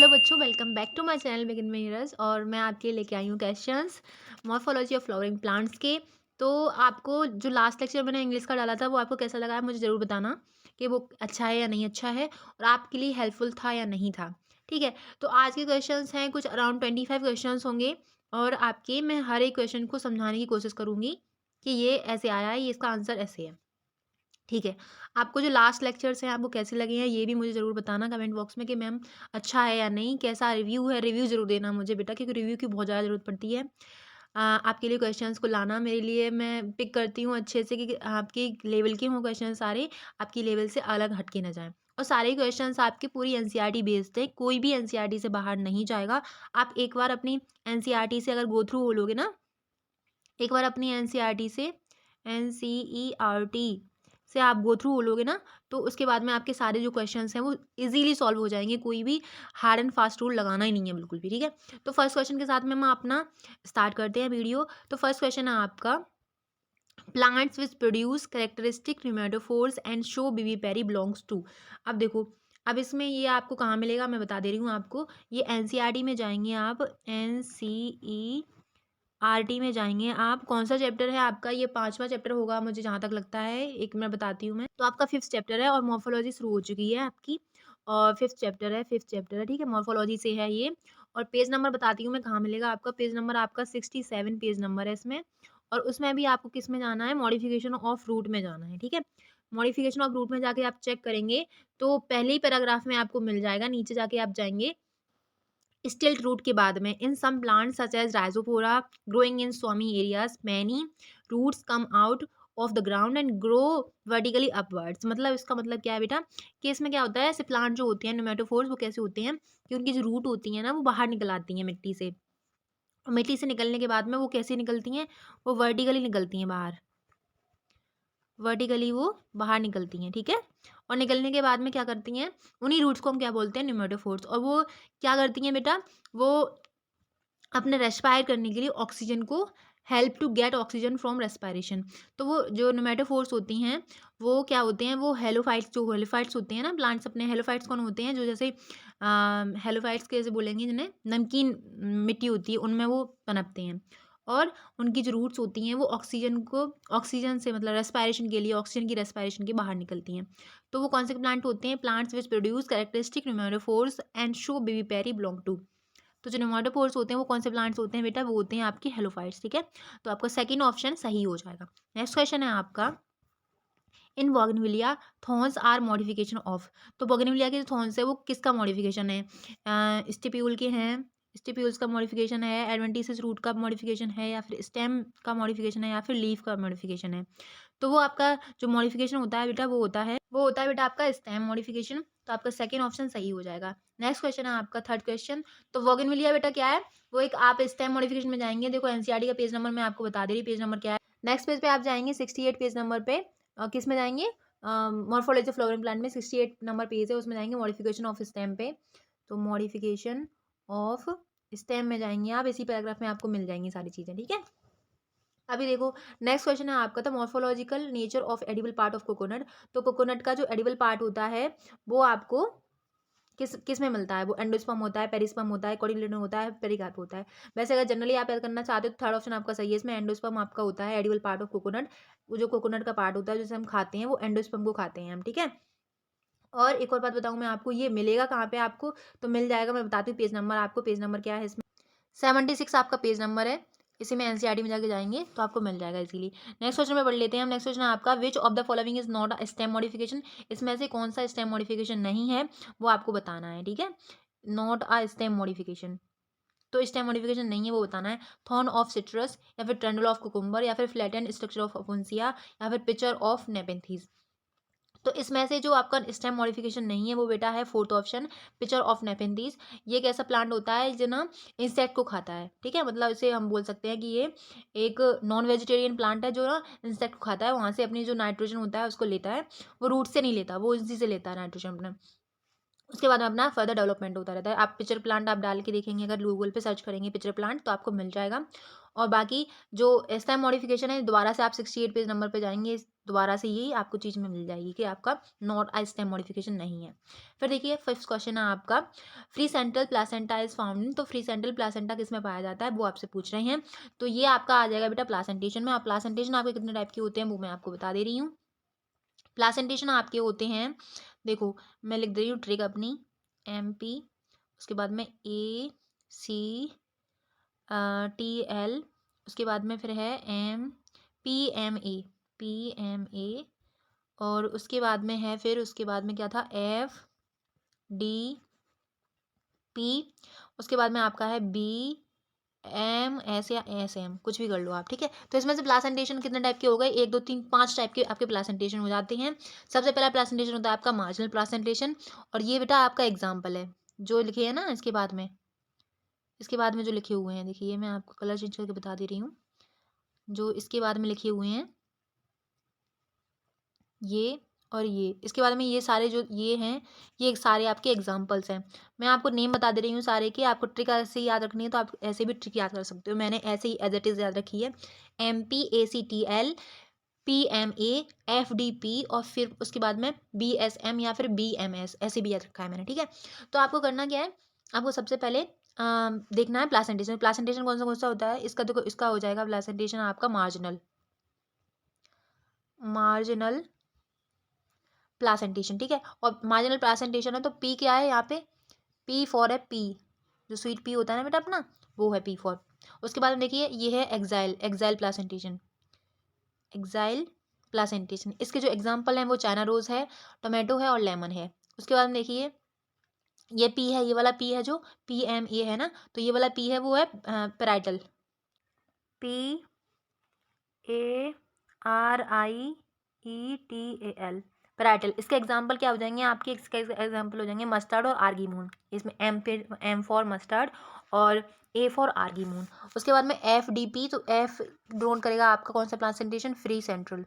Hello बच्चों, welcome back to my channel begin mirrors. और मैं आपके लिए लेके आई हूँ questions morphology of flowering plants के। तो आपको जो लास्ट लेक्चर मैंने इंग्लिश का डाला था वो आपको कैसा लगा है मुझे ज़रूर बताना कि वो अच्छा है या नहीं अच्छा है और आपके लिए हेल्पफुल था या नहीं था। ठीक है, तो आज के क्वेश्चंस हैं कुछ अराउंड 25 क्वेश्चंस होंगे और आपके मैं हर एक क्वेश्चन को समझाने की कोशिश करूँगी कि ये ऐसे आया है, ये इसका आंसर ऐसे है। ठीक है, आपको जो लास्ट लेक्चर्स हैं आपको कैसे लगे हैं ये भी मुझे ज़रूर बताना कमेंट बॉक्स में कि मैम अच्छा है या नहीं, कैसा रिव्यू है, रिव्यू ज़रूर देना मुझे बेटा क्योंकि रिव्यू की बहुत ज़्यादा ज़रूरत पड़ती है। आपके लिए क्वेश्चंस को लाना मेरे लिए मैं पिक करती हूँ अच्छे से कि आपके लेवल के हों क्वेश्चन सारे, आपकी लेवल से अलग हट के ना जाएँ। और सारे ही क्वेश्चंस आपके पूरी एनसीईआरटी बेस्ड थे, कोई भी एनसीईआरटी से बाहर नहीं जाएगा। आप एक बार अपनी एनसीईआरटी से अगर गो थ्रू हो लोगे ना, एक बार अपनी एनसीईआरटी से एनसीईआरटी से आप गो थ्रू हो लोगे ना, तो उसके बाद में आपके सारे जो क्वेश्चंस हैं वो इजीली सॉल्व हो जाएंगे। कोई भी हार्ड एंड फास्ट रूल लगाना ही नहीं है बिल्कुल भी। ठीक है, तो फर्स्ट क्वेश्चन के साथ में हम अपना स्टार्ट करते हैं वीडियो। तो फर्स्ट क्वेश्चन है आपका, plants which produce characteristic pneumatophores and show बीवी बिलोंग्स टू। अब देखो, अब इसमें ये आपको कहाँ मिलेगा मैं बता दे रही हूँ आपको। ये एनसीईआरटी में जाएंगे आप, एनसीई आरटी में जाएँगे आप। कौन-सा चैप्टर है आपका? ये 5वां चैप्टर होगा मुझे जहाँ तक लगता है, एक मिनट बताती हूँ मैं। तो आपका 5th चैप्टर है और मॉर्फोलॉजी शुरू हो चुकी है आपकी और 5th चैप्टर है, ठीक है? मॉर्फोलॉजी से है ये। और पेज नंबर बताती हूँ मैं कहाँ मिलेगा आपका, पेज नंबर आपका 67 पेज नंबर है इसमें। और उसमें भी आपको किस में जाना है, मॉडिफिकेशन ऑफ रूट में जाना है, ठीक है? मॉडिफिकेशन ऑफ रूट में जाके आप चेक करेंगे, तो पहले ही पैराग्राफ में आपको मिल जाएगा, नीचे जाके आप जाएँगे स्टिल्ट रूट के बाद में in some plant such as Rhizophora growing in swampy areas many roots come out of the ground and grow vertically upwards. मतलब इसका मतलब क्या है बेटा कि इसमें क्या होता है, ऐसे प्लांट जो होते हैं न्यूमेटोफोर्स वो कैसे होते हैं कि उनकी जो रूट होती है ना वो बाहर निकल आती हैं मिट्टी से। और मिट्टी से निकलने के बाद में वो कैसे निकलती हैं, वो वर्टिकली निकलती हैं बाहर, वर्टिकली वो बाहर निकलती हैं, ठीक है? और निकलने के बाद में क्या करती हैं, उन्हीं रूट्स को हम क्या बोलते हैं, न्यूमेटोफोर्स। और वो क्या करती हैं बेटा, वो अपने रेस्पायर करने के लिए ऑक्सीजन को help to get oxygen from respiration. तो वो जो नोमेटोफोर्स होती हैं वो क्या होते हैं, वो हेलोफाइट्स, जो हेलोफाइट्स होते हैं ना प्लांट्स अपने, हेलोफाइट्स कौन होते हैं, जो जैसे हेलोफाइट्स कैसे बोलेंगे जिन्हें, नमकीन मिट्टी होती है उनमें वो पनपते हैं। और उनकी जो रूट्स होती हैं वो ऑक्सीजन को, ऑक्सीजन से मतलब रेस्पायरेशन के लिए, ऑक्सीजन की रेस्पायरेशन के बाहर निकलती हैं। तो वो कौन से प्लांट होते हैं, plants which produce characteristic pneumatophores and show vivipary belong to. तो जो नेमाटोपोर्स होते हैं वो कौन से प्लांट्स होते हैं बेटा, वो होते हैं आपके हेलोफाइट्स, ठीक है? तो आपका सेकंड ऑप्शन सही हो जाएगा। नेक्स्ट क्वेश्चन है आपका, in bougainvillea thorns are modification of. तो बोगनविलिया के जो थॉर्न्स है वो किसका मॉडिफिकेशन है, स्टिप्यूल के हैं, स्टिप्यूल्स का मॉडिफिकेशन है, एडवेंटिसिस रूट का मॉडिफिकेशन है, या फिर स्टेम का मॉडिफिकेशन है, या फिर लीफ का मॉडिफिकेशन है। तो वो आपका जो मॉडिफिकेशन होता है बेटा वो होता है बेटा आपका स्टेम मॉडिफिकेशन। तो आपका सेकंड ऑप्शन सही हो जाएगा। नेक्स्ट क्वेश्चन है आपका थर्ड क्वेश्चन। तो बोगनविलिया बेटा क्या है, वो एक आप स्टेम मॉडिफिकेशन में जाएंगे, देखो एनसीईआरटी का पेज नंबर मैं आपको बता दे रही, पेज नंबर क्या है। नेक्स्ट पेज पे आप जाएंगे 68 पेज नंबर पे, किस में जाएंगे, मॉर्फोलॉजी ऑफ फ्लावरिंग प्लांट में 68 नंबर पेज है, उसमें जाएंगे मॉडिफिकेशन ऑफ स्टेम पे। तो मॉडिफिकेशन ऑफ स्टेम में जाएंगे आप, इसी पैराग्राफ में आपको मिल जाएंगी सारी चीज़ें, ठीक है? अभी देखो, नेक्स्ट क्वेश्चन है आपका था morphological nature of edible part of coconut. तो कोकोनट का जो एडिबल पार्ट होता है वो आपको किस किस में मिलता है, वो एंडोस्पर्म होता है, पेरिस्पर्म होता है, कोटिलेडोन होता है, पेरिकार्प होता है। वैसे अगर जनरली आप याद करना चाहते हो तो थर्ड ऑप्शन आपका सही है, इसमें एंडोस्पर्म आपका होता है एडिबल पार्ट ऑफ कोकोनट। वो जो कोकोनट का पार्ट होता है जिसे हम खाते हैं वो एंडोस्पर्म को खाते हैं हम, ठीक है? और एक और बात बताऊं मैं आपको, ये मिलेगा कहाँ पे आपको, तो मिल जाएगा, मैं बताती हूँ पेज नंबर आपको, पेज नंबर क्या है इसमें, 76 आपका पेज नंबर है। इसी में एनसीईआरटी में जाके जाएंगे तो आपको मिल जाएगा इजीली। नेक्स्ट क्वेश्चन में पढ़ लेते हैं हम। नेक्स्ट क्वेश्चन है आपका, which of the following is not a stem modification. इसमें से कौन सा स्टेम मॉडिफिकेशन नहीं है वो आपको बताना है, ठीक है? नॉट अ स्टेम मॉडिफिकेशन, तो स्टेम मॉडिफिकेशन नहीं है वो बताना है। थॉर्न ऑफ सिट्रस, या फिर ट्रेंडल ऑफ कुकुम्बर, या फिर फ्लैटेंड स्ट्रक्चर ऑफ अफोन्सिया, या फिर पिक्चर ऑफ नेपेंथीज। तो इसमें से जो आपका स्टेम मॉडिफिकेशन नहीं है वो बेटा है फोर्थ ऑप्शन, पिक्चर ऑफ नेपेंथीज। ये एक ऐसा प्लांट होता है जो ना इंसेक्ट को खाता है, ठीक है? मतलब इसे हम बोल सकते हैं कि ये एक नॉन वेजिटेरियन प्लांट है जो ना इंसेक्ट को खाता है, वहाँ से अपनी जो नाइट्रोजन होता है उसको लेता है, वो रूट से नहीं लेता, वो इसी से लेता है नाइट्रोजन अपना। उसके बाद में अपना फर्दर डेवलपमेंट होता रहता है। आप पिचर प्लांट आप डाल के देखेंगे, अगर गूगल पे सर्च करेंगे पिचर प्लांट तो आपको मिल जाएगा। और बाकी जो स्टेम मॉडिफिकेशन है, दोबारा से आप 68 पेज नंबर पे जाएंगे, दोबारा से यही आपको चीज़ में मिल जाएगी कि आपका नॉट आ स्टेम मॉडिफिकेशन नहीं है। फिर देखिए फिफ्थ क्वेश्चन है आपका, free central placenta is found in. तो फ्री सेंट्रल प्लासेंटा किस में पाया जाता है वो आपसे पूछ रहे हैं। तो ये आपका आ जाएगा बेटा प्लासेंटेशन में। आप प्लासेंटेशन आपके कितने टाइप के होते हैं वो मैं आपको बता दे रही हूँ। प्लासेंटेशन आपके होते हैं, देखो मैं लिख दे रही हूँ ट्रिक अपनी, MP, उसके बाद में ACTL, उसके बाद में फिर है PMA, और उसके बाद में है, फिर उसके बाद में क्या था, FDP, उसके बाद में आपका है BMS या SM, कुछ भी कर लो आप, ठीक है। तो इसमें से प्लासेंटेशन कितने टाइप के हो गए, 1 2 3 5 टाइप के आपके प्लासेंटेशन हो जाते हैं। सबसे पहला प्लासेंटेशन होता है आपका मार्जिनल प्लासेंटेशन, और ये बेटा आपका एग्जाम्पल है जो लिखे है ना इसके बाद में, इसके बाद में जो लिखे हुए हैं, देखिए मैं आपको कलर चेंज करके बता दे रही हूँ, जो इसके बाद में लिखे हुए हैं ये और ये, इसके बाद में ये सारे जो ये हैं, ये सारे आपके एग्जाम्पल्स हैं। मैं आपको नेम बता दे रही हूँ सारे के, आपको ट्रिक ऐसे ही याद रखनी है तो आप ऐसे भी ट्रिक याद कर सकते हो। मैंने ऐसे ही एज इट इज़ याद रखी है, MPACTL, PMA, FDP, और फिर उसके बाद में BSM या फिर BMS, ऐसे भी याद रखा है मैंने, ठीक है। तो आपको करना क्या है, आपको सबसे पहले देखना है प्लासेंटेशन। प्लासेंटेशन कौन सा होता है, इसका देखो, इसका हो जाएगा प्लासेंटेशन आपका मार्जिनल प्लासेंटेशन, ठीक है। और मार्जिनल प्लासेंटेशन है तो P क्या है यहाँ पे, P फॉर है P, जो स्वीट P होता है ना बेटा अपना, वो है P फॉर। उसके बाद में देखिए ये है एक्साइल प्लासेंटेशन। इसके जो एग्जाम्पल हैं वो चाइना रोज है, टोमेटो है और लेमन है। उसके बाद में देखिए ये P है, ये वाला P है जो PMA है ना, तो ये वाला P है वो है पेराइटल, PARIETAL, पेराइटल। इसके एग्जाम्पल क्या हो जाएंगे आपके, इसके एग्जाम्पल हो जाएंगे मस्टर्ड और आर्गीमून। इसमें M फॉर मस्टर्ड और A फॉर आर्गीमून। उसके बाद में FDP, तो F ड्रोन करेगा आपका कौन सा प्लासेंटेशन, फ्री सेंट्रल,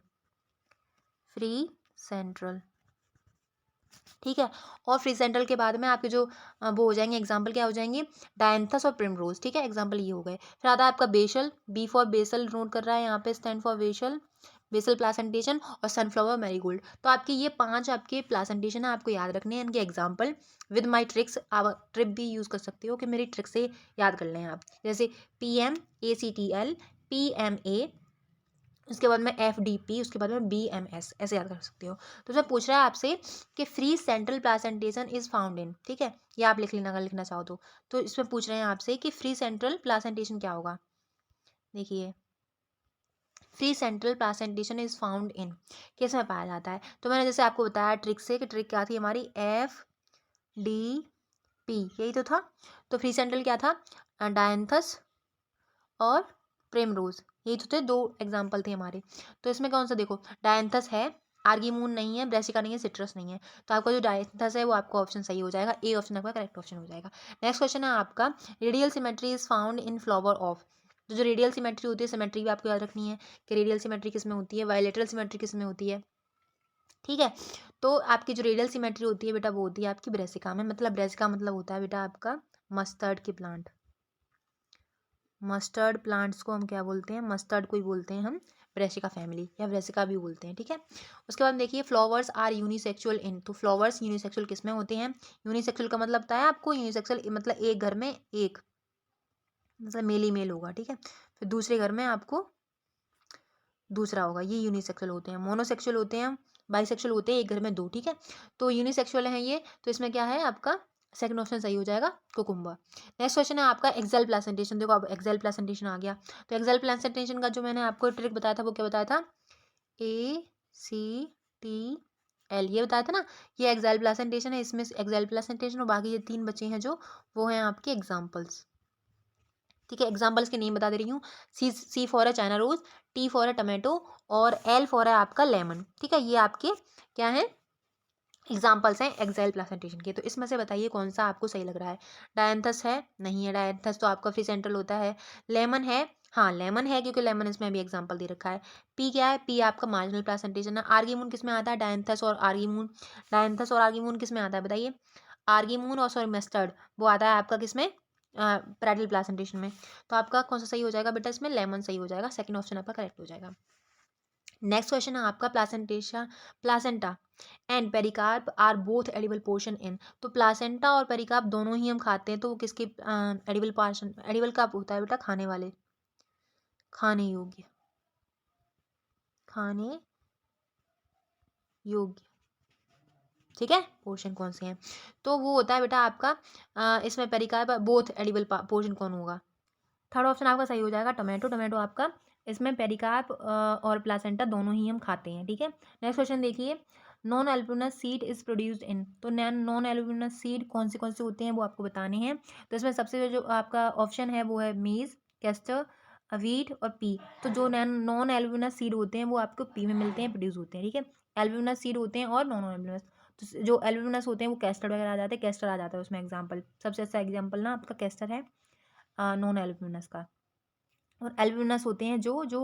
ठीक है। और फ्री सेंट्रल के बाद में आपके जो वो हो जाएंगे एग्जाम्पल, क्या हो जाएंगे, डायंथस और प्रिमरोज, ठीक है। एग्जाम्पल ये हो गए। फिर आता है आपका basal, B for basal note कर रहा है यहाँ पे, स्टैंड फॉर बेसल प्लासेंटेशन, और सनफ्लावर मैरीगोल्ड। तो आपके ये 5 आपके प्लासेंटेशन है, आपको याद रखने हैं इनके एग्जाम्पल विद माई ट्रिक्स। आप ट्रिप भी यूज़ कर सकते हो कि मेरी ट्रिक से याद कर लें आप, जैसे PMACTL, PMA, उसके बाद में FDP, उसके बाद में BMS, ऐसे याद कर सकते हो। तो उसमें पूछ रहा है आपसे कि free central placentation is found in, ठीक है, ये आप लिख लेना अगर लिखना चाहो तो इसमें पूछ रहे हैं आपसे कि फ्री सेंट्रल प्लासेंटेशन क्या होगा। देखिए free central placentation is found in किस में पाया जाता है, तो मैंने जैसे आपको बताया ट्रिक से, कि ट्रिक क्या थी हमारी, FDP, यही तो था। तो फ्री सेंट्रल क्या था, डायंथस और प्रेमरोज, यही तो थे, 2 एग्जाम्पल थे हमारे। तो इसमें कौन सा, देखो डायंथस है, आर्गीमून नहीं है, ब्रेसिका नहीं है, सिट्रस नहीं है। तो आपका जो डायंथस है वो आपका ऑप्शन सही हो जाएगा, A ऑप्शन आपका करेक्ट ऑप्शन हो जाएगा। नेक्स्ट क्वेश्चन है आपका, radial symmetry is found in flower of. तो जो रेडियल सिमेट्री होती है, सिमेट्री भी आपको याद रखनी है कि रेडियल सिमेट्री किस में होती है, बायलैटरल सिमेट्री किस में होती है, ठीक है। तो आपकी जो रेडियल सिमेट्री होती है बेटा वो होती है आपकी ब्रेसिका में, मतलब ब्रेसिका मतलब होता है बेटा आपका मस्टर्ड के प्लांट। मस्टर्ड प्लांट्स को हम क्या बोलते हैं, मस्टर्ड को ही बोलते हैं हम ब्रेसिका फैमिली, या ब्रेसिका भी बोलते हैं, ठीक है। उसके बाद देखिए फ्लावर्स आर यूनिसेक्सुअल इन। तो फ्लावर्स यूनिसेक्सुअल किस में होते हैं, यूनिसेक्सुअल का मतलब पता है आपको, यूनिसेक्सुअल मतलब एक घर में एक, मतलब मेल ही मेल होगा, ठीक है। फिर दूसरे घर में आपको दूसरा होगा, ये यूनिसेक्सुअल होते हैं। मोनोसेक्सुअल होते हैं, बाईसेक्सुअल होते हैं, एक घर में 2, ठीक है। तो यूनिसेक्सुअल है ये, तो इसमें क्या है आपका सेकंड ऑप्शन सही हो जाएगा, कुकुम्बर। नेक्स्ट क्वेश्चन है आपका एक्सेल प्लेसेंटेशन। देखो अब एक्सेल प्लेसेंटेशन आ गया। तो एक्सेल प्लेसेंटेशन का जो मैंने आपको ट्रिक बताया था वो क्या बताया था, ACTL, ये बताया था ना, ये एक्सेल प्लेसेंटेशन है। इसमें एक्सेल प्लेसेंटेशन और बाकी ये 3 बचे हैं जो, वो हैं आपके एग्जाम्पल्स, ठीक है। एग्जाम्पल्स के नेम बता दे रही हूँ, सी फॉर है चाइना रोज, T फॉर है टमाटो, और L फॉर है आपका लेमन, ठीक है। ये आपके क्या है, एग्जाम्पल्स हैं एक्सेल प्लेसेंटेशन के। तो इसमें से बताइए कौन सा आपको सही लग रहा है, डायंथस है, नहीं है, डायंथस तो आपका फ्री सेंट्रल होता है। लेमन है, हाँ लेमन है, क्योंकि लेमन इसमें भी एग्जाम्पल दे रखा है। P क्या है, P आपका मार्जिनल प्लेसेंटेशन है। आर्गीमून किस में आता है, डायंथस और आर्गीमून, डायंथस और आर्गीमून किस में आता है बताइए, आर्गीमून और सॉरी मस्टर्ड वो आता है आपका किसमें, पैरेलल प्लासेंटेशन में। तो आपका कौन सा सही हो जाएगा बेटा, इसमें लेमन सही हो जाएगा, सेकंड ऑप्शन आपका करेक्ट हो जाएगा। नेक्स्ट क्वेश्चन है आपका placenta and pericarp are both edible portion in. तो प्लासेंटा और पेरिकार्प दोनों ही हम खाते हैं, तो वो किसके एडिबल पोर्शन, एडिबल कब होता है बेटा, खाने वाले, खाने योग्य, खाने योग्य, ठीक है, पोर्शन कौन से हैं, तो वो होता है बेटा आपका इसमें पेरिकार्प बोथ एडिबल पोर्शन कौन होगा, थर्ड ऑप्शन आपका सही हो जाएगा टोमेटो। टोमेटो आपका इसमें पेरिकार्प और प्लासेंटा दोनों ही हम खाते हैं, ठीक है। नेक्स्ट क्वेश्चन देखिए, non albuminous seed is produced in. तो नॉन एल्बुमिनस सीड कौन से होते हैं वो आपको बताने हैं। तो इसमें सबसे जो आपका ऑप्शन है वो है मेज, कैस्टर, वीट और पी। तो जो नॉन एल्बुमिनस सीड होते हैं वो आपको पी में मिलते हैं, प्रोड्यूस होते हैं, ठीक है। एल्बुमिनस सीड होते हैं और नॉन एल्बुमिनस, तो जो एल्बुमिनस होते हैं वो कैस्टर वगैरह आ जाते हैं, कैस्टर आ जाता है उसमें एग्जाम्पल, सबसे अच्छा एग्जाम्पल ना आपका कैस्टर है नॉन एल्बुमिनस का। और एल्ब्यूमिनस होते हैं जो जो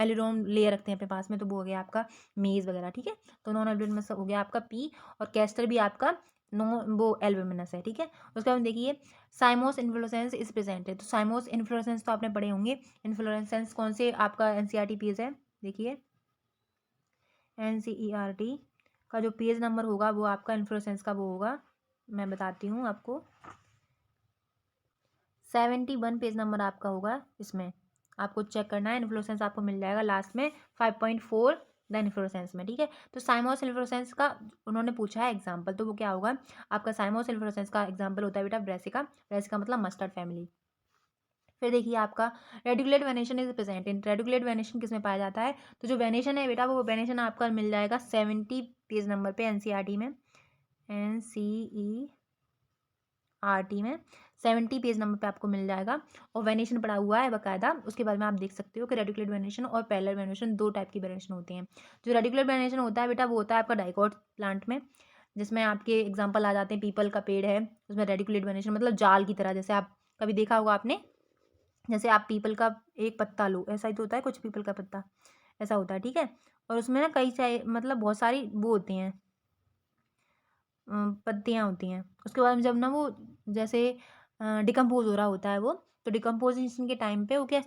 एलिडोम लेयर रखते हैं अपने पास में, तो वो हो गया आपका मेज वगैरह, ठीक है। तो नॉन एल्ब्यूमिनस हो गया आपका पी, और कैस्टर भी आपका नो वो एल्ब्यूमिनस है, ठीक है। उसके बाद देखिए साइमोस इन्फ्लोरेसेंस इज प्रेजेंट है। तो साइमोस इन्फ्लोरेसेंस तो आपने पढ़े होंगे, इन्फ्लोरेसेंस कौन से आपका एनसीईआरटी पेज है, देखिए एनसीईआरटी का जो पेज नंबर होगा वो आपका इन्फ्लोरेसेंस का वो होगा, मैं बताती हूँ आपको, 71 पेज नंबर आपका होगा, इसमें आपको चेक करना है, इन्फ्लोरेसेंस आपको मिल जाएगा लास्ट में 5.4 द इन्फ्लोरेसेंस में, ठीक है। तो साइमोस इन्फ्लोरेसेंस का उन्होंने पूछा है एग्जाम्पल, तो वो क्या होगा आपका, साइमोस इन्फ्लोरेसेंस का एग्जाम्पल होता है बेटा ब्रेसिका, ब्रेसिका मतलब मस्टर्ड फैमिली। फिर देखिए आपका reticulate venation is present in. Reticulate venation किसमें पाया जाता है, तो जो वेनेशन है बेटा वो वेनेशन आपका मिल जाएगा 70 पेज नंबर पे एनसीईआरटी में, एनसीईआरटी में 70 पेज नंबर पे आपको मिल जाएगा, और वेनेशन पड़ा हुआ है बकायदा। उसके बाद में आप देख सकते हो कि रेडिकुलेट वेनेशन और पैरेलल वेनेशन दो टाइप की वेनेशन होती हैं। जो रेडिकुलेट वेनेशन होता है बेटा वो होता है आपका डाइकोट प्लांट में, जिसमें आपके एग्जाम्पल आ जाते हैं, पीपल का पेड़ है उसमें रेडिकुलेट वेनेशन मतलब जाल की तरह, जैसे आप कभी देखा होगा आपने, जैसे आप पीपल का एक पत्ता लो, ऐसा ही तो होता है कुछ, पीपल का पत्ता ऐसा होता है, ठीक है। और उसमें ना कई सारे मतलब बहुत सारी वो होती हैं पत्तियाँ होती हैं। उसके बाद में जब ना वो जैसे डिकम्पोज हो रहा होता है वो, तो डिकम्पोजिशन के टाइम पे वो क्या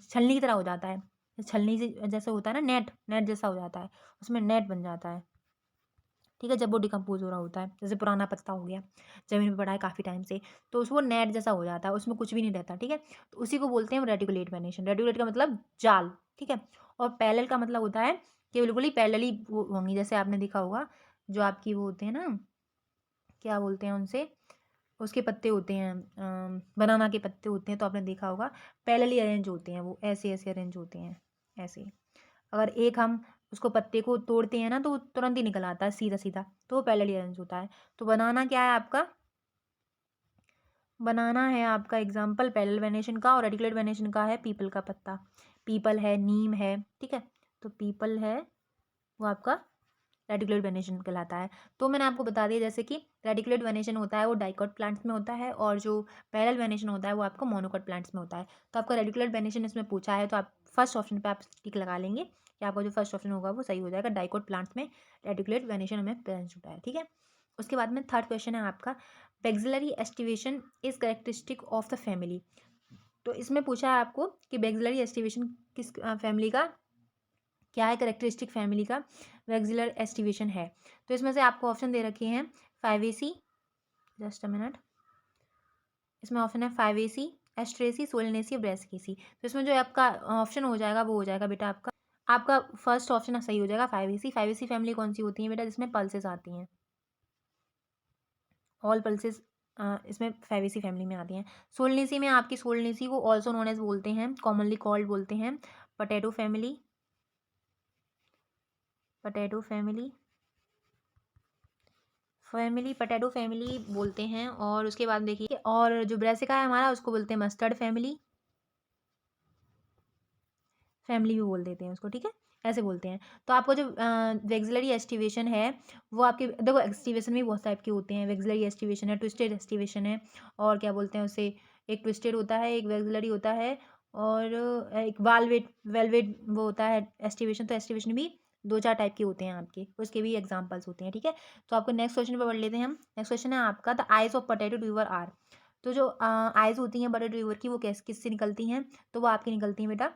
छलनी की तरह हो जाता है, छलनी से जैसे होता है ना, नेट नेट जैसा हो जाता है, उसमें नेट बन जाता है, ठीक है। जब वो डिकम्पोज हो रहा होता है, जैसे पुराना पत्ता हो गया, ज़मीन में पड़ा है काफ़ी टाइम से, तो उस वो नेट जैसा हो जाता है, उसमें कुछ भी नहीं रहता, ठीक है। तो उसी को बोलते हैं रेडिकुलेट वेनेशन। रेडिकुलेट का मतलब जाल, ठीक है। और पैरेलल का मतलब होता है कि बिल्कुल ही पैरेलली वो होंगी, जैसे आपने देखा होगा जो आपकी वो होते हैं ना, क्या बोलते हैं उनसे, उसके पत्ते होते हैं बनाना के पत्ते होते हैं, तो आपने देखा होगा पैरेलली अरेंज होते हैं, वो ऐसे ऐसे अरेंज होते हैं, ऐसे। अगर एक हम उसको पत्ते को तोड़ते हैं ना तो वो तुरंत ही निकल आता है सीधा सीधा, तो वो पैरेलली अरेंज होता है। तो बनाना क्या है आपका, बनाना है आपका एग्जाम्पल पैरेलल वेनेशन का, और रेडिकुलेट वेनेशन का है पीपल का पत्ता, पीपल है, नीम है, ठीक है। तो पीपल है वो आपका रेडिकुलेट वेनेशन कहलाता है। तो मैंने आपको बता दिया जैसे कि रेडिकुलेट वेनेशन होता है वो डाइकॉट प्लांट्स में होता है, और जो पैरेलल वेनेशन होता है वो आपको मोनोकॉट प्लांट्स में होता है। तो आपका रेडिकुलेट वेनेशन इसमें पूछा है, तो आप फर्स्ट ऑप्शन पे आप टिक लगा लेंगे कि आपका जो फर्स्ट ऑप्शन होगा वो सही हो जाएगा, डाइकॉट प्लांट्स में रेडिकुलेट वेनेशन हमें प्रेजेंट होता है, ठीक है। उसके बाद में थर्ड क्वेश्चन है आपका, vexillary aestivation is characteristic of the family. तो इसमें पूछा है आपको कि बेक्सिलरी एस्टिवेशन किस फैमिली का क्या है, करेक्टरिस्टिक फैमिली का वैक्सिलर एस्टिवेशन है। तो इसमें से आपको ऑप्शन दे रखे हैं 5AC, जस्ट अ मिनट, इसमें ऑप्शन है 5AC, एस्ट्रेसी, सोलनेसी, ब्रेस्केसी। तो इसमें जो आपका ऑप्शन हो जाएगा वो हो जाएगा बेटा आपका, आपका फर्स्ट ऑप्शन सही हो जाएगा 5AC। 5AC फैमिली कौन सी होती है बेटा, जिसमें पल्सेस आती हैं, ऑल पल्सेस इसमें 5AC फैमिली में आती हैं। सोलनेसी में आपकी सोलनेसी को ऑल्सो नोन एज बोलते हैं, कॉमनली कॉल्ड बोलते हैं potato family, potato family, family potato family बोलते हैं। और उसके बाद देखिए, और जो ब्रेसिका है हमारा उसको बोलते हैं मस्टर्ड फैमिली, फैमिली भी बोल देते हैं उसको, ठीक है, ऐसे बोलते हैं। तो आपको जो वेक्सिलरी एस्टिवेशन है वो आपके देखो, एस्टिवेशन भी बहुत टाइप के होते हैं, वेक्सिलरी एस्टिवेशन है, ट्विस्टेड एस्टिवेशन है, और क्या बोलते हैं उसे, एक ट्विस्टेड होता है, एक वेक्सिलरी होता है, और एक वालवेट वेलवेट वो होता है एस्टिवेशन। तो एस्टिवेशन भी 2-4 टाइप के होते हैं आपके, उसके भी एग्जांपल्स होते हैं, ठीक है। तो आपको नेक्स्ट क्वेश्चन पे पढ़ लेते हैं हम। नेक्स्ट क्वेश्चन है आपका, the eyes of potato tuber are. तो जो आइज होती हैं पोटैटो ट्यूबर की, वो किससे निकलती हैं? तो वो आपकी निकलती हैं बेटा,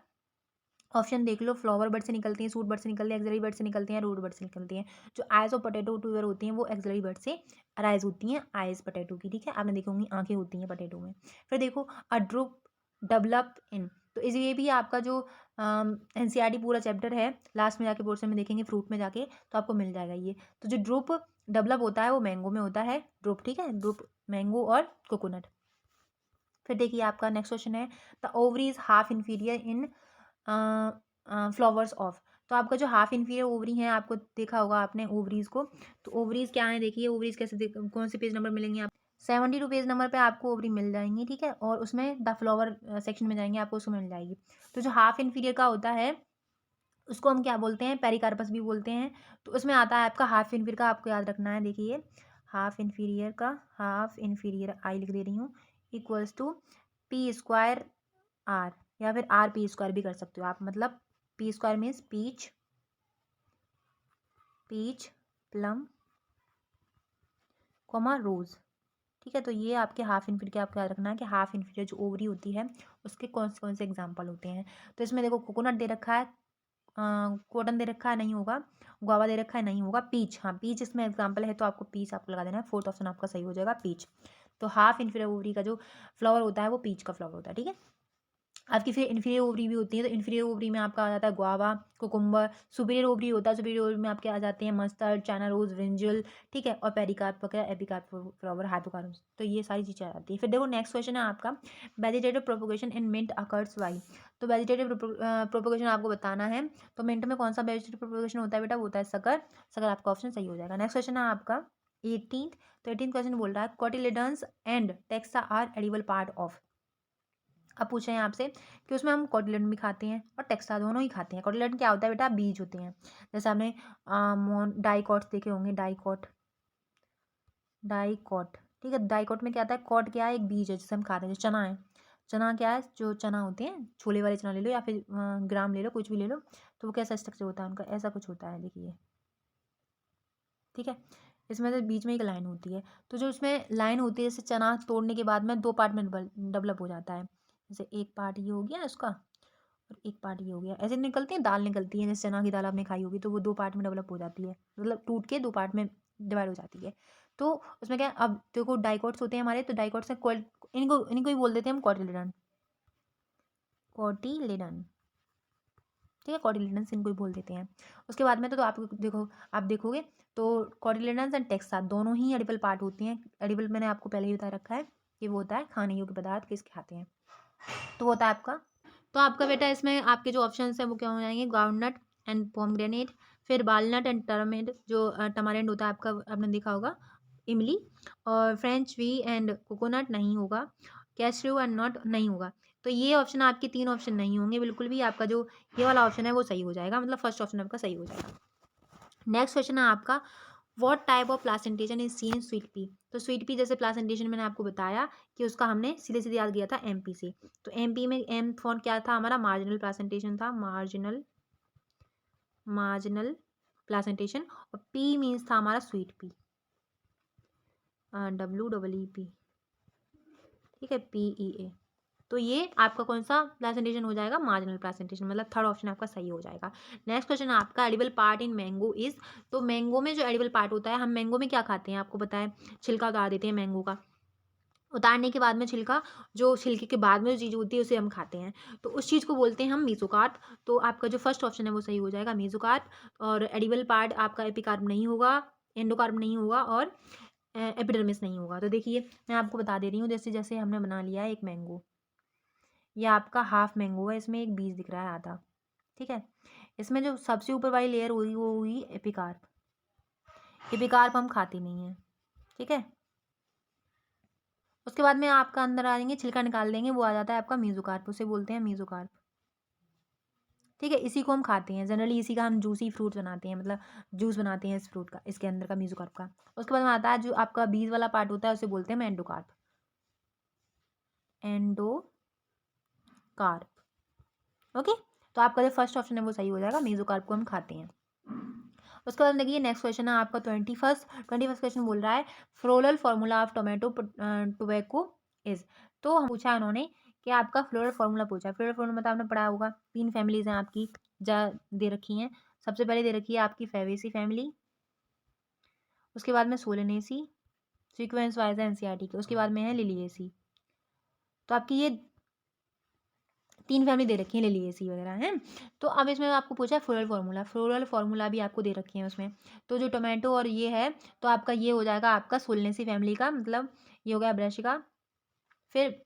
ऑप्शन देख लो, फ्लावर बर्ड से निकलती हैं, सूट बर्ड से निकलती हैं, एक्सिलरी बर्ड से निकलती हैं, रूट बर्ड से निकलती हैं। जो आइज ऑफ पोटैटो ट्यूबर होती हैं वो एक्सिलरी बर्ड से अराइज होती हैं, आइज पोटैटो की, ठीक है। आपने देखी होंगी आंखें होती हैं पोटैटो में। फिर देखो, अ ड्रूप डेवलप इन, तो इस ये भी आपका जो एनसीईआरटी पूरा चैप्टर है, लास्ट में जाके पोर्शन में देखेंगे फ्रूट में जाके, तो आपको मिल जाएगा ये। तो जो ड्रूप डेवलप होता है वो मैंगो में होता है, ड्रूप, ठीक है, ड्रूप मैंगो और कोकोनट। फिर देखिए आपका नेक्स्ट क्वेश्चन है, the ovary is half inferior in flowers of. तो आपका जो हाफ इन्फीरियर ओवरी है, आपको देखा होगा आपने ओवरीज को। तो ओवरीज क्या है, देखिए ओवरीज कैसे कौन से पेज नंबर मिलेंगे आप? 72 पेज नंबर पे आपको ओवरी मिल जाएंगी, ठीक है। और उसमें द फ्लावर सेक्शन में जाएंगे, आपको उसमें मिल जाएगी। तो जो हाफ इन्फीरियर का होता है उसको हम क्या बोलते हैं? पेरिकार्पस भी बोलते हैं। तो उसमें आता है आपका हाफ इन्फीरियर का, आपको याद रखना है, देखिए हाफ इन्फीरियर का, हाफ इन्फीरियर आई लिख दे रही हूँ, equals to P square R, या फिर आर पी स्क्वायर भी कर सकते हो आप। मतलब P square means peach, peach, plum, comma rose, ठीक है। तो ये आपके हाफ इन्फीरियर के आपको याद रखना है कि हाफ इन्फीरियर जो ओवरी होती है उसके कौन से एग्जाम्पल होते हैं। तो इसमें देखो, कोकोनट दे रखा है, कॉटन दे रखा है, नहीं होगा। गुआवा दे रखा है, नहीं होगा। पीच, हाँ पीच इसमें एग्जाम्पल है, तो आपको पीच आपको लगा देना है। फोर्थ ऑप्शन आपका सही हो जाएगा, पीच। तो हाफ इन्फीरियर ओवरी का जो फ्लावर होता है वो पीच का फ्लावर होता है, ठीक है। आपकी फिर इन्फीरियर ओवरी भी होती है, तो इन्फीरियर ओवरी में आपका आ जाता है गुआवा, कुकुम्बर। सुपीरियर ओवरी होता है, सुपीरियर ओवरी में आपके आ जाते हैं मस्टर्ड, चाइना रोज, ब्रिंजल, ठीक है। और पेरिकार्प वगैरह, एपिकार्प फ्लावर, हाइपोकार्प, तो ये सारी चीज़ें आ जाती है। फिर देखो नेक्स्ट क्वेश्चन है आपका, vegetative propagation in mint occurs by. तो वेजिटेटिव प्रोपोगेशन आपको बताना है। तो मिंट में कौन सा वेजिटेटिव प्रोपोगेशन होता है बेटा? वो होता है सकर। सकर आपका ऑप्शन सही हो जाएगा। नेक्स्ट क्वेश्चन है आपका 18th। तो 18th क्वेश्चन बोल रहा है, कोटिलेडन्स एंड टेक्सा आर एडिबल पार्ट ऑफ। अब पूछ रहे हैं आपसे कि उसमें हम कोटिलेडन भी खाते हैं और टेक्सा, दोनों ही खाते हैं। कोटिलेडन क्या होता है बेटा? बीज होते हैं। जैसे आपने डाइकॉट्स देखे होंगे, डाइकॉट, डाइकॉट, ठीक है। डाइकॉट में क्या आता है? कॉट क्या है? एक बीज है जिसे हम खाते हैं, जो चना है। चना क्या है? जो चना होते हैं, छोले वाले चना ले लो या फिर ग्राम ले लो, कुछ भी ले लो। तो वो कैसा स्ट्रक्चर होता है उनका? ऐसा कुछ होता है, देखिए, ठीक है। इसमें से बीच में एक लाइन होती है। तो जो इसमें लाइन होती है, जैसे चना तोड़ने के बाद में 2 पार्ट में डेवलप हो जाता है। जैसे एक पार्ट ये हो गया इसका, और एक पार्ट ये हो गया। ऐसे निकलती है, दाल निकलती है, जैसे चना की दाल आपने खाई होगी, तो वो 2 पार्ट में डेवलप हो जाती है, मतलब टूट के 2 पार्ट में डिवाइड हो जाती है। तो उसमें क्या है, अब देखो डाइकोट्स होते हैं हमारे, तो डाइकोट्स से इनको इनको ही बोल देते हैं हम कॉटिलेडन, कॉटिलेडन, ठीक है। कॉटिलेडन्स इनको ही बोल देते हैं। उसके बाद में तो आप देखो, आप देखोगे तो कॉटिलेडन्स एंड टेक्सा दोनों ही एडिबल पार्ट होती हैं। एडिबल मैंने आपको पहले ही बता रखा है कि वो होता है खाने योग्य पदार्थ, किसके खाते हैं, तो वो होता है आपका। तो आपका बेटा इसमें आपके जो ऑप्शंस हैं वो क्या हो जाएंगे? ग्राउंडनट एंड पोमग्रेनेट, फिर वालनट एंड टमारेंड, जो टमारेंड होता है आपका, आपने देखा होगा, इमली। और फ्रेंच वी एंड कोकोनट नहीं होगा। कैशरू एंड नट नहीं होगा। तो ये ऑप्शन, आपके 3 ऑप्शन नहीं होंगे बिल्कुल भी। आपका जो ये वाला ऑप्शन है वो सही हो जाएगा, मतलब फर्स्ट ऑप्शन आपका सही हो जाएगा। नेक्स्ट क्वेश्चन है आपका, what type of placentation is seen in sweet pea. तो स्वीट पी जैसे प्लासेंटेशन मैंने आपको बताया कि उसका हमने सीधे सीधे याद किया था एमपी से। तो एमपी में एम फॉर क्या था हमारा? मार्जिनल प्लासेंटेशन था, मार्जिनल, मार्जिनल प्लासेंटेशन। और पी मीन्स था हमारा स्वीट पी, WEEP, ठीक है, PEA। तो ये आपका कौन सा प्रेजेंटेशन हो जाएगा? मार्जिनल प्रेजेंटेशन, मतलब थर्ड ऑप्शन आपका सही हो जाएगा। नेक्स्ट क्वेश्चन आपका, edible part in mango is. तो मैंगो में जो एडिबल पार्ट होता है, हम मैंगो में क्या खाते हैं आपको पता है? छिलका उतार देते हैं मैंगो का, उतारने के बाद में छिलका, जो छिलके के बाद में जो चीज़ होती है उसे हम खाते हैं, तो उस चीज़ को बोलते हैं हम मीसोकार्प। तो आपका जो फर्स्ट ऑप्शन है वो सही हो जाएगा, मीसोकार्प। और एडिबल पार्ट आपका एपिकार्प नहीं होगा, एंडोकार्प नहीं होगा, और एपिडर्मिस नहीं होगा। तो देखिए मैं आपको बता दे रही हूँ, जैसे जैसे हमने बना लिया है एक मैंगो, ये आपका हाफ मैंगो है, इसमें एक बीज दिख रहा है आधा, ठीक है। इसमें जो सबसे ऊपर वाली लेयर होगी वो हुई एपिकार्प। एपिकार्प हम खाते नहीं हैं, ठीक है। उसके बाद में आपका अंदर आ जाएंगे, छिलका निकाल देंगे, वो आ जाता है आपका मीजोकार्प, उसे बोलते हैं मीजोकार्प, ठीक है। इसी को हम खाते हैं जनरली, इसी का हम जूसी फ्रूट बनाते हैं, मतलब जूस बनाते हैं इस फ्रूट का, इसके अंदर का मीजोकार्प का। उसके बाद में आता है जो आपका बीज वाला पार्ट होता है, उसे बोलते हैं एंडोकार्प, एंडोकार्प, ओके। तो आपका जो फर्स्ट ऑप्शन है वो सही हो जाएगा, मीजोकार्प को हम खाते हैं। उसके बाद देखिए नेक्स्ट क्वेश्चन है आपका 21st क्वेश्चन बोल रहा है floral formula of tomato tobacco is. तो हम पूछा उन्होंने कि आपका फ्लोरल फार्मूला पूछा। फ्लोरल फार्मूला मतलब आपने पढ़ा होगा, 3 फैमिलीज हैं आपकी जा दे रखी हैं। सबसे पहले दे रखी है आपकी फेवेसी फैमिली, उसके बाद में सोलेनेसी, सीक्वेंस वाइज है एनसीईआरटी के, उसके बाद में है लिलिएसी। तो आपकी ये 3 फैमिली दे रखी है लिलिएसी वगैरह हैं। तो अब इसमें आपको पूछा है फ्लोरल फार्मूला भी आपको दे रखी है उसमें। तो जो टोमेटो और ये है तो आपका ये हो जाएगा आपका सोलेनेसी फैमिली का, मतलब ये हो गया ब्रासिका। फिर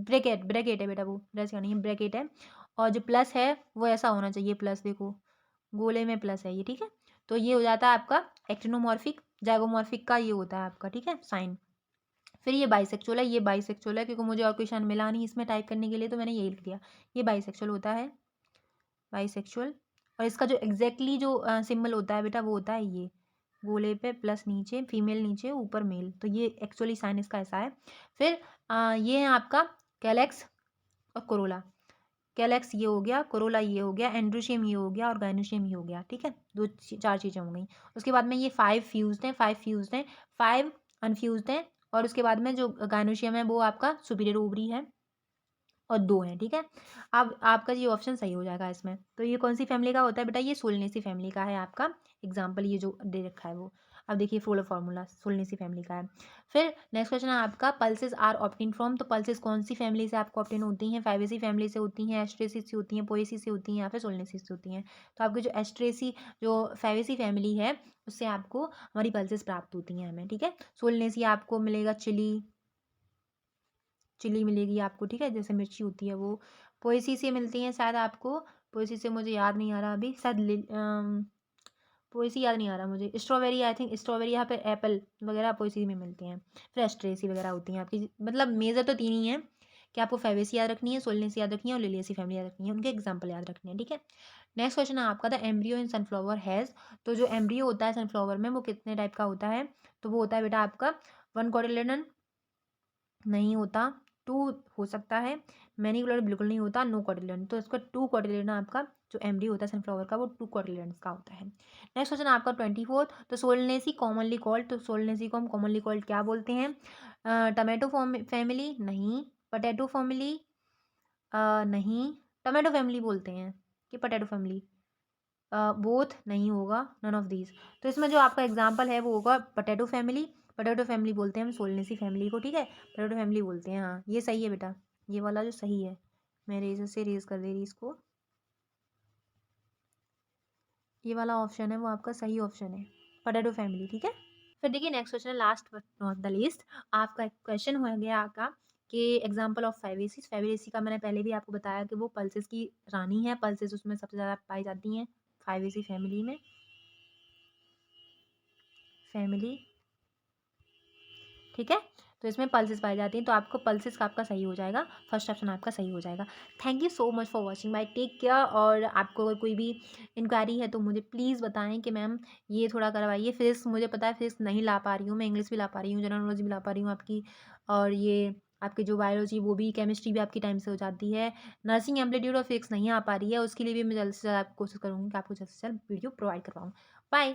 ब्रैकेट है बेटा, वो ब्रासिका नहीं है, ब्रैकेट है। और जो प्लस है वो ऐसा होना चाहिए, प्लस देखो गोले में प्लस है ये, ठीक है। तो ये हो जाता है आपका एक्टिनोमॉर्फिक, जाइगोमॉर्फिक का ये होता है आपका, ठीक है, साइन। फिर ये बाइसेक्सुअल है, ये बाइसेक्सुअल है क्योंकि मुझे और क्वेश्चन मिला नहीं इसमें टाइप करने के लिए, तो मैंने यही लिख दिया। ये बाइसेक्सुअल होता है, बाइसेक्सुअल। और इसका जो एग्जैक्टली जो सिंबल होता है बेटा वो होता है ये, गोले पे प्लस नीचे फीमेल, नीचे ऊपर मेल। तो ये एक्चुअली साइन इसका ऐसा है। फिर ये है आपका कैलेक्स और कोरोला। कैलेक्स ये हो गया, कोरोला ये हो गया, एंड्रोशियम ये हो गया और गाइनोशियम ये हो गया, ठीक है। 4 चीज़ें हो गई। उसके बाद में ये 5 फ्यूज्ड हैं, 5 अनफ्यूज्ड हैं। और उसके बाद में जो गाइनोशियम है वो आपका सुपीरियर ओवरी है और 2 हैं, ठीक है। अब आपका ये ऑप्शन सही हो जाएगा इसमें। तो ये कौन सी फैमिली का होता है बेटा, ये सोलनेसी फैमिली का है आपका एग्जाम्पल, ये जो दे रखा है वो। अब देखिए फ्लोरल फार्मूला सोलनेसी फैमिली का है। फिर नेक्स्ट क्वेश्चन है आपका पल्सेस आर ऑप्टेन फ्रॉम। तो पल्सेस कौन सी फैमिली से आपको ऑप्टेन होती हैं, फाइवेसी फैमिली से होती हैं, एस्ट्रेसी से होती हैं, पोएसी से होती हैं या फिर सोलनेसी से होती हैं। तो आपकी जो एस्ट्रेसी जो फाइवेसी फैमिली है उससे आपको हमारी पल्सेस प्राप्त होती हैं हमें, ठीक है। सोलनेसी आपको मिलेगा चिली मिलेगी आपको, ठीक है, जैसे मिर्ची होती है वो। पोएसी से मिलती हैं शायद आपको, पोएसी से मुझे याद नहीं आ रहा अभी, शायद पोएसी याद नहीं आ रहा मुझे। स्ट्रॉबेरी, आई थिंक स्ट्रॉबेरी यहाँ पे एप्पल वगैरह पोएसी में मिलती हैं। फिर एस्ट्रेसी वगैरह होती हैं आपकी, मतलब मेजर तो 3 ही हैं कि आपको फेवेसी याद रखनी है, सोलनेसी याद रखनी है और लिलियसी फैमिली याद रखनी है, उनके एग्जाम्पल याद रखने हैं, ठीक है। नेक्स्ट क्वेश्चन है आपका the embryo in sunflower has. तो जो एम्ब्रियो होता है सनफ्लावर में वो कितने टाइप का होता है, तो वो होता है बेटा आपका 1 कोटिलेडन नहीं होता, 2 हो सकता है, मैनी कोटिलेडन बिल्कुल नहीं होता, नो कोटिलेडन। तो इसका 2 कोटिलेडन आपका जो एम्ब्रियो होता है सनफ्लावर का वो 2 कोटिलेडन का होता है। नेक्स्ट क्वेश्चन आपका 24 तो सोलनेसी कॉमनली कॉल्ड। तो सोलनेसी को हम कॉमनली कॉल्ड क्या बोलते हैं, टमेटो फैमिली नहीं, पोटैटो फैमिली नहीं, टमेटो फैमिली बोलते हैं कि पोटैटो फैमिली, बोथ नहीं होगा, नन ऑफ दीज। तो इसमें जो आपका एग्जाम्पल है वो होगा पोटैटो फैमिली। पोटैटो फैमिली बोलते हैं हम सोलनेसी फैमिली को, ठीक है, पोटैटो फैमिली बोलते हैं। हाँ ये सही है बेटा, ये वाला जो सही है, मैं रेजर से रेज कर दे रही इसको, ये वाला ऑप्शन है वो आपका सही ऑप्शन है, पोटैटो फैमिली, ठीक है। फिर देखिए नेक्स्ट क्वेश्चन है last but not the least, आपका एक क्वेश्चन हो गया आपका कि एग्जाम्पल ऑफ फेवेसी। फेवेसी का मैंने पहले भी आपको बताया कि वो पल्सेस की रानी है, पल्सेस उसमें सबसे ज़्यादा पाई जाती हैं फेवेसी फैमिली में, फैमिली, ठीक है। तो इसमें पल्सेस पाई जाती हैं, तो आपको पल्सेस का आपका सही हो जाएगा, फर्स्ट ऑप्शन आपका सही हो जाएगा। Thank you so much for watching my, take care. और आपको अगर कोई भी इंक्वायरी है तो मुझे प्लीज़ बताएं कि मैम ये थोड़ा करवाइए। फिजिक्स मुझे पता है फिजिक्स नहीं ला पा रही हूँ मैं, इंग्लिश भी ला पा रही हूँ, जनरल नॉलेज भी ला पा रही हूँ आपकी, और ये आपकी जो बायोलॉजी वो भी, केमिस्ट्री भी आपकी टाइम से हो जाती है। नर्सिंग एम्पलीट्यूड और फिजिक्स नहीं आ पा रही है, उसके लिए भी मैं जल्द से जल्द कोशिश करूँगी कि आपको जल्द से जल्द वीडियो प्रोवाइड करवाऊँ। बाय।